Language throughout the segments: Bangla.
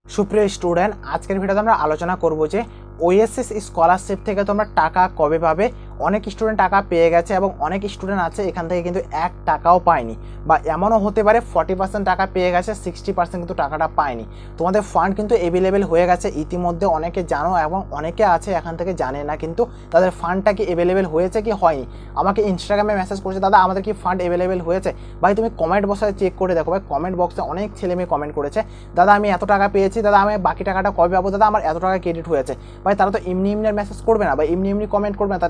সুপ্রিয় স্টুডেন্ট, আজকের ভিডিওতে আমরা আলোচনা করব যে ওএসএস স্কলারশিপ থেকে তোমরা টাকা কবে পাবে। অনেক স্টুডেন্ট টাকা পেয়ে গেছে এবং অনেক স্টুডেন্ট আছে এখান থেকে কিন্তু 1 টাকাও পায়নি, বা এমনও হতে পারে 40% টাকা পেয়ে গেছে, 60% কিন্তু টাকাটা পায়নি। তোমাদের ফান্ড কিন্তু অ্যাভেলেবেল হয়ে গেছে ইতিমধ্যে, অনেকে জানো এবং অনেকে আছে এখান থেকে জানে না কিন্তু তাদের ফান্ডটা কি অ্যাভেলেবেল হয়েছে কি হয়নি। আমাকে ইনস্টাগ্রামে মেসেজ করেছে, দাদা আমাদের কি ফান্ড অ্যাভেলেবেল হয়েছে। ভাই তুমি কমেন্ট বক্সে চেক করে দেখো, ভাই কমেন্ট বক্সে অনেক ছেলে মেয়ে কমেন্ট করেছে, দাদা আমি এত টাকা পেয়েছি, দাদা আমি বাকি টাকাটা কবে পাবো, দাদা আমার এত টাকা ক্রেডিট হয়েছে। ভাই তারা তো এমনি এমনি মেসেজ করবে না বা এমনি এমনি কমেন্ট করবে না,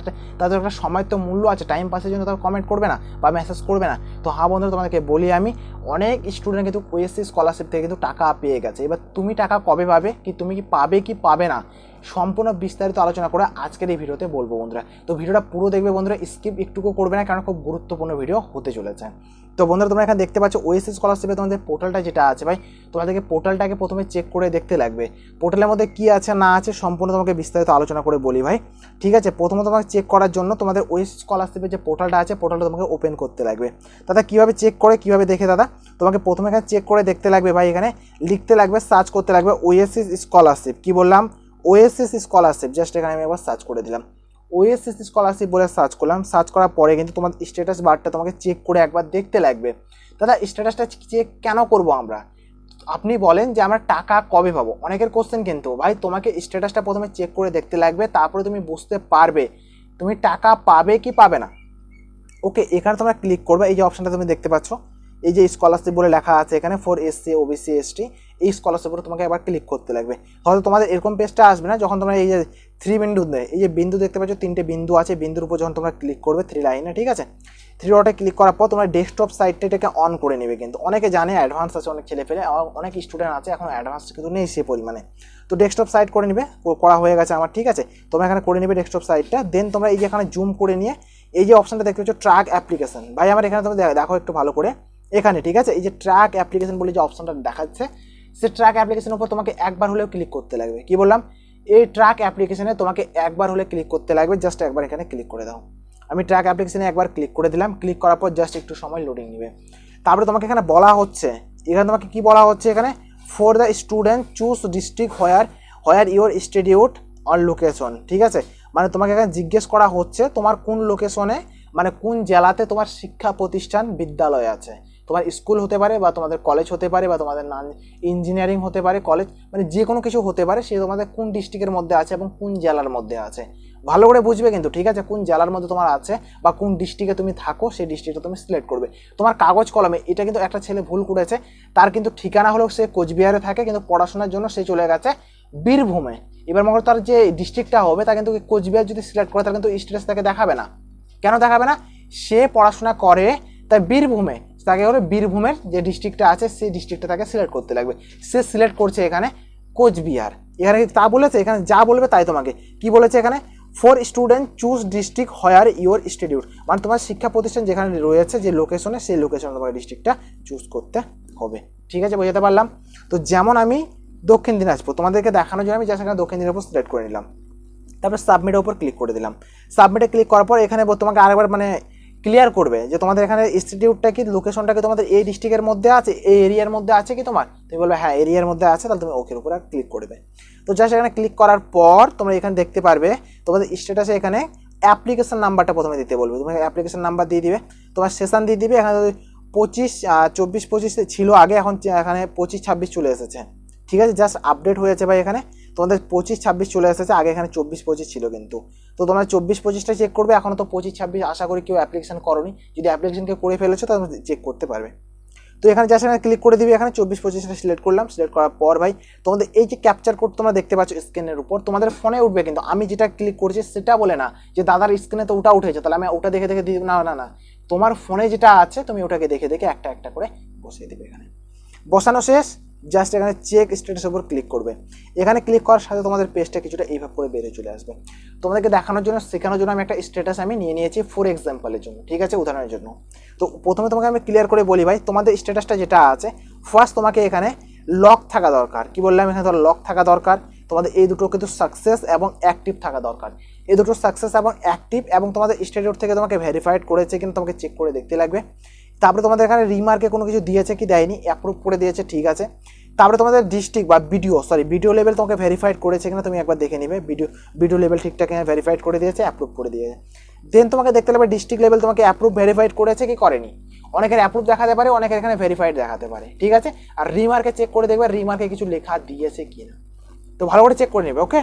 তাদের একটা সময় তো মূল্য আছে, টাইম পাসের জন্য তারা কমেন্ট করবে না বা মেসেজ করবে না। তো হ্যাঁ বন্ধুরা, তোমাদেরকে বলি আমি, অনেক স্টুডেন্ট কিন্তু ওএসএস স্কলারশিপ থেকে কিন্তু টাকা পেয়ে গেছে। এবার তুমি টাকা কবে পাবে, কি তুমি কি পাবে কি পাবে না, সম্পূর্ণ বিস্তারিত আলোচনা করে আজকের এই ভিডিওতে বলবো বন্ধুরা। তো ভিডিওটা পুরো দেখবে বন্ধুরা, স্কিপ একটুকু করবে না, কারণ খুব গুরুত্বপূর্ণ ভিডিও হতে চলেছে। তো বন্ধুরা তোমরা এখানে দেখতে পাচ্ছ ওএসএস স্কলারশিপে তোমাদের পোর্টালটা যেটা আছে, ভাই তোমাদেরকে পোর্টালটাকে প্রথমে চেক করে দেখতে লাগবে। পোর্টালের মধ্যে কি আছে না আছে সম্পূর্ণ তোমাকে বিস্তারিত আলোচনা করে বলি ভাই, ঠিক আছে। প্রথমত তোমাকে চেক করার জন্য তোমাদের ওএসএস স্কলারশিপের যে পোর্টালটা আছে, পোর্টালটা তোমাকে ওপেন করতে লাগবে। দাদা কীভাবে চেক করে কীভাবে দেখে, দাদা তোমাকে প্রথমে এখানে চেক করে দেখতে লাগবে ভাই, এখানে লিখতে লাগবে, সার্চ করতে লাগবে ওএসএস স্কলারশিপ। কি বললাম, ওএসএস স্কলারশিপ। জাস্ট এখানে আমি একবার সার্চ করে দিলাম, ওএসএস স্কলারশিপ বলে সার্চ করলাম। সার্চ করার পরে কিন্তু তোমার স্ট্যাটাস বারটা তোমাকে চেক করে একবার দেখতে লাগবে। দাদা স্ট্যাটাসটা চেক কেন করব আমরা, আপনি বলেন যে আমরা টাকা কবে পাবো, অনেকের কোশ্চেন কিন্তু। ভাই তোমাকে স্ট্যাটাসটা প্রথমে চেক করে দেখতে লাগবে, তারপরে তুমি বুঝতে পারবে তুমি টাকা পাবে কি পাবে না। ওকে, এখানে তোমরা ক্লিক করবে, এই যে অপশানটা তুমি দেখতে পাচ্ছ, এই যে স্কলারশিপ বলে লেখা আছে এখানে ফর এসসি ওবিসি এসটি, এই স্কলারশিপের তোমাকে একবার ক্লিক করতে লাগবে। হয়তো তোমাদের এরকম পেজটা আসবে না, যখন তোমরা এই যে 3 বিন্দু দেয়, এই যে বিন্দু দেখতে পাচ্ছ 3টে বিন্দু আছে, বিন্দুর উপর যখন তোমরা ক্লিক করবে 3 লাইনে, ঠিক আছে, 3 ডটে ক্লিক করার পর তোমরা ডেস্কটপ সাইটটা এটাকে অন করে নেবে। কিন্তু অনেকে জানে অ্যাডভান্স আছে, অনেক ছেলে ফেলে, অনেক স্টুডেন্ট আছে এখন অ্যাডভান্স কিন্তু নেই সে পরিমাণে। তো ডেস্কটপ সাইট করে নেবে, করা হয়ে গেছে আমার, ঠিক আছে। তোমরা এখানে করে নেবে ডেস্কটপ সাইটটা, দেন তোমরা এই যে এখানে জুম করে নিয়ে এই যে অপশানটা দেখতে পাচ্ছ ট্র্যাক অ্যাপ্লিকেশন, ভাই আমার এখানে তুমি দেখো একটু ভালো করে এখানে, ঠিক আছে, এই যে ট্র্যাক অ্যাপ্লিকেশন বলে যে অপশনটা দেখাচ্ছে, সে ট্র্যাক অ্যাপ্লিকেশনের উপর তোমাকে একবার হলেও ক্লিক করতে লাগবে। কি বললাম, এই ট্র্যাক অ্যাপ্লিকেশনে তোমাকে একবার হলে ক্লিক করতে লাগবে। জাস্ট একবার এখানে ক্লিক করে দাও। আমি ট্র্যাক অ্যাপ্লিকেশনে একবার ক্লিক করে দিলাম। ক্লিক করার পর জাস্ট একটু সময় লোডিং নেবে। তারপরে তোমাকে এখানে বলা হচ্ছে, এখানে তোমাকে কি বলা হচ্ছে, এখানে for the student choose district where your institute or location, ঠিক আছে। মানে তোমাকে এখানে জিজ্ঞেস করা হচ্ছে তোমার কোন লোকেশনে, মানে কোন জেলাতে তোমার শিক্ষা প্রতিষ্ঠান বিদ্যালয় আছে। তোমার স্কুল হতে পারে বা তোমাদের কলেজ হতে পারে বা তোমাদের ইঞ্জিনিয়ারিং হতে পারে কলেজ, মানে যে কোনো কিছু হতে পারে, সে তোমাদের কোন ডিস্ট্রিক্টের মধ্যে আছে এবং কোন জেলার মধ্যে আছে। ভালো করে বুঝবে কিন্তু, ঠিক আছে, কোন জেলার মধ্যে তোমার আছে বা কোন ডিস্ট্রিক্টে তুমি থাকো, সেই ডিস্ট্রিক্টটা তুমি সিলেক্ট করবে। তোমার কাগজ কলমে, এটা কিন্তু একটা ছেলে ভুল করেছে, তার কিন্তু ঠিকানা হলেও সে কোচবিহারে থাকে, কিন্তু পড়াশোনার জন্য সে চলে গেছে বীরভূমে। এবার মনে করো তার যে ডিস্ট্রিক্টটা হবে, তা কিন্তু কোচবিহার যদি সিলেক্ট করে, তার কিন্তু স্ট্যাটাস তাকে দেখাবে না। কেন দেখাবে না, সে পড়াশোনা করে তাই বীরভূমে, তাকে হলে বীরভূমের যে ডিস্ট্রিক্টটা আছে সেই ডিস্ট্রিক্টটা তাকে সিলেক্ট করতে লাগবে। সে সিলেক্ট করছে এখানে কোচবিহার, এখানে তা বলেছে, এখানে যা বলবে তাই। তোমাকে কি বলেছে এখানে, for student choose district where your institute, মানে তোমার শিক্ষা প্রতিষ্ঠান যেখানে রয়েছে যে লোকেশনে, সেই লোকেশনে তোমাকে ডিস্ট্রিক্টটা চুজ করতে হবে, ঠিক আছে, বোঝাতে পারলাম। তো যেমন আমি দক্ষিণ দিনাজপুর, তোমাদেরকে দেখানোর জন্য আমি জাস্ট এখানে দক্ষিণ দিনাজপুর সিলেক্ট করে নিলাম। তারপর সাবমিটের উপর ক্লিক করে দিলাম। সাবমিটে ক্লিক করার পর এখানে তোমাকে আরেকবার মানে ক্লিয়ার করবে যে তোমাদের এখানে ইনস্টিটিউটটা কি, লোকেশনটা কি তোমাদের এই ডিস্ট্রিক্টের মধ্যে আছে, এই এরিয়ার মধ্যে আছে কি তোমার। তুমি বলবে হ্যাঁ এরিয়ার মধ্যে আছে, তাহলে তুমি ওকের উপর ক্লিক করবে। তো জাস্ট এখানে ক্লিক করার পর তোমরা এখানে দেখতে পারবে তোমাদের স্ট্যাটাসে এখানে অ্যাপ্লিকেশন নাম্বারটা প্রথমে দিতে বলবে। তুমি অ্যাপ্লিকেশন নাম্বার দিয়ে দিবে, তোমার সেশন দিয়ে দিবে। এখানে 24-25 ছিল আগে, এখন এখানে 25-26 চলে এসেছে, ঠিক আছে। জাস্ট আপডেট হয়েছে ভাই, এখানে তোমাদের 25-26 চলে এসেছে, আগে এখানে 24-25 ছিল কিন্তু। তো তোমরা 24-25টা চেক করবে, এখনও তো 25-26 আশা করি কেউ অ্যাপ্লিকেশন করোনি। যদি অ্যাপ্লিকেশন কেউ করে ফেলেছো তাহলে চেক করতে পারবে। তো এখানে জাস্ট এখানে ক্লিক করে দিবি, এখানে 24-25টা সিলেক্ট করলাম। সিলেক্ট করার পর ভাই তোমাদের এই যে ক্যাপচার কোড তোমরা দেখতে পাচ্ছ স্ক্রিনের উপর, তোমাদের ফোনে উঠবে, কিন্তু আমি যেটা ক্লিক করছি সেটা বলে না যে দাদার স্ক্রিনে তো ওটা উঠেছে, তাহলে আমি ওটা দেখে দেখে দিই, না না না, তোমার ফোনে যেটা আছে তুমি ওটাকে দেখে দেখে একটা একটা করে বসিয়ে দিবে। এখানে বসানো শেষ, জাস্ট এখানে চেক স্ট্যাটাসের উপর ক্লিক করবে। এখানে ক্লিক করার সাথে তোমাদের পেজটা কিছুটা এইভাবে করে বেরিয়ে চলে আসবে। তোমাদেরকে দেখানোর জন্য, শেখানোর জন্য আমি একটা স্ট্যাটাস আমি নিয়ে নিয়েছি ফর এক্সাম্পলের জন্য, ঠিক আছে, উদাহরণের জন্য। তো প্রথমে তোমাকে আমি ক্লিয়ার করে বলি ভাই, তোমাদের স্ট্যাটাসটা যেটা আছে, ফার্স্ট তোমাকে এখানে লক থাকা দরকার। কি বললাম, এখানে তোমার লক থাকা দরকার। তোমাদের এই দুটো কিন্তু সাকসেস এবং অ্যাক্টিভ থাকা দরকার। এই দুটো সাকসেস এবং অ্যাক্টিভ, এবং তোমাদের ইনস্টিটিউট থেকে তোমাকে ভেরিফাইড করেছে কিন্তু তোমাকে চেক করে দেখতে লাগবে। তারপরে তোমাদের এখানে রিমার্কে কোনো কিছু দিয়েছে কি দেয়নি, অ্যাপ্রুভ করে দিয়েছে, ঠিক আছে। তারপরে তোমাদের ডিস্ট্রিক্ট বা ভিডিও লেভেল তোমাকে ভেরিফাইড করেছে কিনা তুমি একবার দেখে নিবে, ভিডিও লেভেল ঠিকঠাক ভেরিফাইড করে দিয়েছে, অ্যাপ্রুভ করে দিয়েছে। দেন তোমাকে দেখতে লাগবে ডিস্ট্রিক্ট লেভেল তোমাকে অ্যাপ্রুভ ভেরিফাইড করেছে কি করেনি। অনেকের অ্যাপ্রুভ দেখাতে পারে, অনেকের এখানে ভেরিফাইড দেখাতে পারে, ঠিক আছে। আর রিমার্কে চেক করে দেখবে রিমার্কে কিছু লেখা দিয়েছে কিনা, তো ভালো করে চেক করে নেবে, ওকে।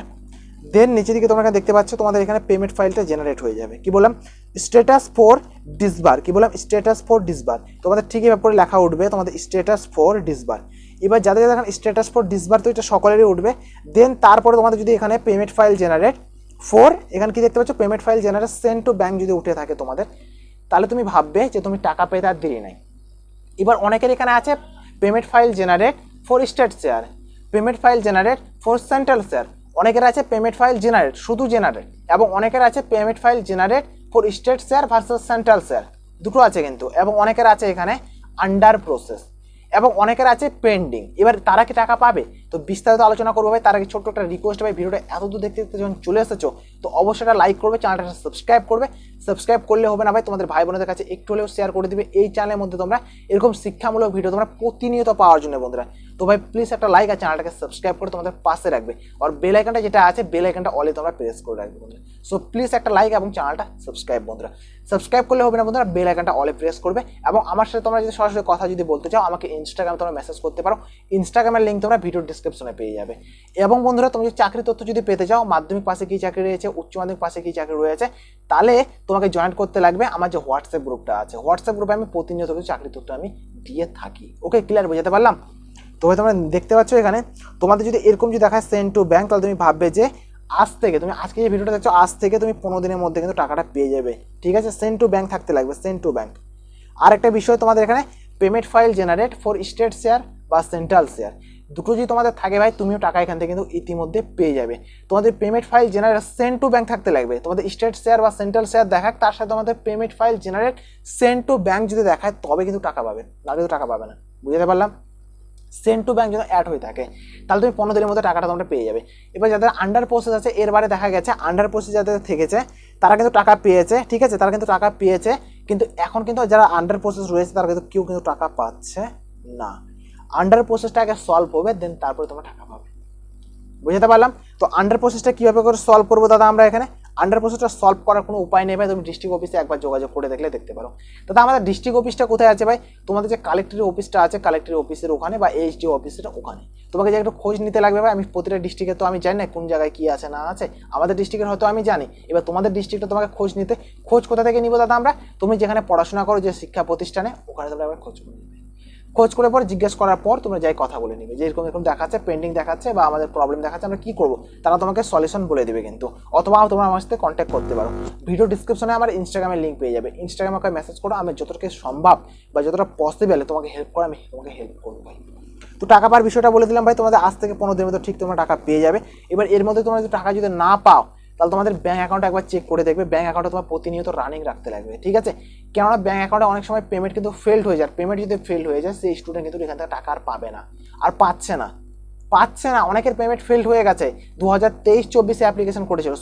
দেন নিচে দিকে তোমরা দেখতে পাচ্ছ তোমাদের এখানে পেমেন্ট ফাইলটা জেনারেট হয়ে যাবে। কি বললাম, স্ট্যাটাস ফর ডিসবার, কি বললাম, স্ট্যাটাস ফর ডিসবার। তোমাদের ঠিক এভাবে করে লেখা উঠবে তোমাদের স্ট্যাটাস ফর ডিসবার। এবার যাদের যাদের এখানে স্ট্যাটাস ফর ডিসবার, তো এটা সকলেরই উঠবে। দেন তারপরে তোমাদের যদি এখানে পেমেন্ট ফাইল জেনারেট ফর, এখানে কি দেখতে পাচ্ছ payment file generate send to bank যদি উঠে থাকে তোমাদের, তাহলে তুমি ভাববে যে তুমি টাকা পেতে আর দেরি নাই। এবার অনেকের এখানে আছে payment file generate for state share, payment file generate for central share, অনেকের আছে পেমেন্ট ফাইল জেনারেট শুধু জেনারেট, এবং অনেকের আছে payment file generate for state share versus central share, দুটো আছে কিন্তু। এবং অনেকের আছে এখানে আন্ডার প্রসেস, এবং অনেকের আছে পেন্ডিং। এবার তারা কি টাকা পাবে, তো বিস্তারিত আলোচনা করবো ভাই। তার আগে ছোট্ট একটা রিকোয়েস্ট ভাই, ভিডিওটা এত দূর দেখতে দেখতে যখন চলে এসেছো তো অবশ্যই একটা লাইক করবে, চ্যানেলটা সাবস্ক্রাইব করবে। সাবস্ক্রাইব করলে হবে না ভাই, তোমাদের ভাই বোনদের কাছে একটু হলেও শেয়ার করে দিবে। এই চ্যানেলের মধ্যে তোমরা এরকম শিক্ষামূলক ভিডিও তোমরা প্রতিনিয়ত পাওয়ার জন্য বন্ধুরা। তো ভাই প্লিজ একটা লাইক আর চ্যানেলটাকে সাবস্ক্রাইব করে তোমাদের পাশে রাখবে, আর বেল আইকনটা যেটা আছে বেল আইকনটা অলে তোমরা প্রেস করে রাখবে বন্ধুরা। সো প্লিজ একটা লাইক এবং চ্যানেলটা সাবস্ক্রাইব বন্ধুরা। সাবস্ক্রাইব করলে হবে না বন্ধুরা, বেল আইকনটা অলে প্রেস করবে। এবং আমার সাথে তোমরা যদি সরাসরি কথা যদি বলতে চাও, আমাকে ইনস্টাগ্রামে তোমরা মেসেজ করতে পারো, ইনস্টাগ্রামের লিঙ্ক তোমরা ভিডিও ডিসক্রিপশনে পেয়ে যাবে। এবং বন্ধুরা তুমি যদি চাকরি তথ্য যদি পেতে চাও, মাধ্যমিক পাশে কি চাকরি রয়েছে, উচ্চ মাধ্যমিক পাশে কি চাকরি রয়েছে, তাহলে তোমাকে জয়েন করতে লাগবে আমার যে হোয়াটসঅ্যাপ গ্রুপটা আছে। হোয়াটসঅ্যাপ গ্রুপে আমি প্রতিনিয়ত কিছু চাকরি তথ্য আমি দিয়ে থাকি, ওকে, ক্লিয়ার বোঝাতে পারলাম? তো ভাই তোমরা দেখতে পাচ্ছ এখানে তোমাদের যদি এরকম যদি দেখায় সেন্ড টু ব্যাংক, তাহলে তুমি ভাববে যে আজ থেকে, তুমি আজকে যে ভিডিওটা দেখছো আজ থেকে তুমি 15 দিনের মধ্যে কিন্তু টাকাটা পেয়ে যাবে, ঠিক আছে। সেন্ড টু ব্যাংক থাকতে লাগবে, সেন্ড টু ব্যাংক। আর একটা বিষয় তোমাদের এখানে payment file generate for state share বা সেন্ট্রাল শেয়ার, দুটো যদি তোমাদের থাকে ভাই, তুমিও টাকা এখান থেকে কিন্তু ইতিমধ্যে পেয়ে যাবে। তোমাদের payment file generate send to bank থাকতে লাগবে, তোমাদের স্টেট শেয়ার বা সেন্ট্রাল শেয়ার দেখাক, তার সাথে তোমাদের payment file generate send to bank যদি দেখায়, তবে কিন্তু টাকা পাবে, না কিন্তু টাকা পাবে না, বুঝতে পারলাম? সেন্ড টু ব্যাংক যদি অ্যাড হয়ে থাকে, তাহলে তুমি 15 দিনের মধ্যে টাকাটা তোমরা পেয়ে যাবে। এবার যাদের আন্ডার প্রসেস আছে, এর বারে দেখা গেছে আন্ডার প্রসেস যাদের থেকেছে তারা কিন্তু টাকা পেয়েছে, ঠিক আছে, তারা কিন্তু টাকা পেয়েছে। কিন্তু এখন কিন্তু যারা আন্ডার প্রসেস রয়েছে তারা কিন্তু কেউ কিন্তু টাকা পাচ্ছে না। আন্ডার প্রসেসটা আগে সলভ হবে, দেন তারপরে তোমরা টাকা পাবে, বুঝতে পারলাম? তো আন্ডার প্রসেসটা কীভাবে করে সলভ করবো দাদা আমরা এখানে? আন্ডার প্রসেসটা সলভ করার কোনো উপায় নেই ভাই, তুমি ডিস্ট্রিক্ট অফিসে একবার যোগাযোগ করে দেখলে দেখতে পারো। দাদা আমাদের ডিস্ট্রিক্ট অফিসটা কোথায় আছে ভাই? তোমাদের যে কালেক্টরের অফিসটা আছে, কালেক্টরের অফিসের ওখানে, বা এইচডি অফিসের ওখানে। তোমাকে যে একটু খোঁজ নিতে লাগবে ভাই, আমি প্রতিটা ডিস্ট্রিক্টে তো আমি জানি না কোন জায়গায় কী আছে না আছে, আমাদের ডিস্ট্রিক্টের হয়তো আমি জানি, এবার তোমাদের ডিস্ট্রিক্টে তোমাকে খোঁজ কোথা থেকে নিবো দাদা আমরা? তুমি যেখানে পড়াশোনা করো যে শিক্ষা প্রতিষ্ঠানে, ওখানে তোমরা একবার খোঁজ করে নেবে। খোঁজ করে পর জিজ্ঞেস করার পর তোমরা যাই কথা বলে নিবে যে এরকম এরকম দেখাচ্ছে, পেন্ডিং দেখাচ্ছে বা আমাদের প্রবলেম দেখাচ্ছে, আমরা কী করবো, তারা তোমাকে সলিউশন বলে দিবে কিন্তু। অথবা তোমরা আমার সাথে কন্ট্যাক্ট করতে পারো, ভিডিও ডিসক্রিপশনে আমার ইনস্টাগ্রামের লিঙ্ক পেয়ে যাবে, ইনস্টাগ্রামে আমাকে মেসেজ করো, আমি যতটুকু সম্ভব বা যতটা পসিবল তোমাকে হেল্প করো, আমি তোমাকে হেল্প করবো ভাই। তো টাকা পাওয়ার বিষয়টা বলে দিলাম ভাই, তোমাদের আজ থেকে 15 দিনের মধ্যে ঠিক তোমরা টাকা পেয়ে যাবে। এবার এর মধ্যে তোমরা যদি টাকা যদি না পাও, তাহলে তোমাদের ব্যাঙ্ক অ্যাকাউন্ট একবার চেক করে দেখবে, ব্যাঙ্ক অ্যাকাউন্টে তোমার প্রতিনিয়ত রানিং রাখতে লাগবে, ঠিক আছে। কেননা ব্যাঙ্ক অ্যাকাউন্টে অনেক সময় পেমেন্ট কিন্তু ফেল্ড হয়ে যায়, পেমেন্ট যদি ফেল্ড হয়ে যায় সেই স্টুডেন্ট কিন্তু এখান থেকে টাকা আর পাবে না, আর পাচ্ছে না। অনেকের পেমেন্ট ফেল্ড হয়ে গেছে, 2023-24 অ্যাপ্লিকেশন করেছিল,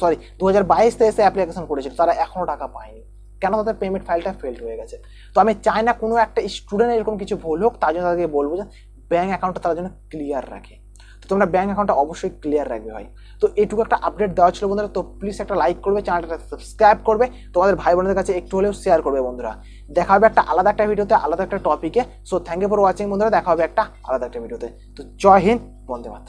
2022-23 অ্যাপ্লিকেশন করেছিল, তারা এখনও টাকা পায়নি। কেন? তাদের পেমেন্ট ফাইলটা ফেল্ড হয়ে গেছে। তো আমি চাই না কোনো একটা স্টুডেন্ট এরকম কিছু ভুল হোক, তার জন্য তাদেরকে বলবো যে ব্যাঙ্ক অ্যাকাউন্টটা তার জন্য ক্লিয়ার রাখে। তো তোমরা ব্যাঙ্ক অ্যাকাউন্টটা অবশ্যই ক্লিয়ার রাখবে ভাই। তো এইটুকু একটা আপডেট দেওয়া ছিল বন্ধুরা, তো প্লিজ একটা লাইক করবে, চ্যানেলটা সাবস্ক্রাইব করবে, তোমাদের ভাই বোনদের কাছে একটু হলেও শেয়ার করবে বন্ধুরা। দেখা হবে একটা আলাদা একটা ভিডিওতে, আলাদা একটা টপিকে। So thank you for watching বন্ধুরা, দেখা হবে একটা আলাদা একটা ভিডিওতে। তো জয় হিন্দ, বন্দে মাতরম।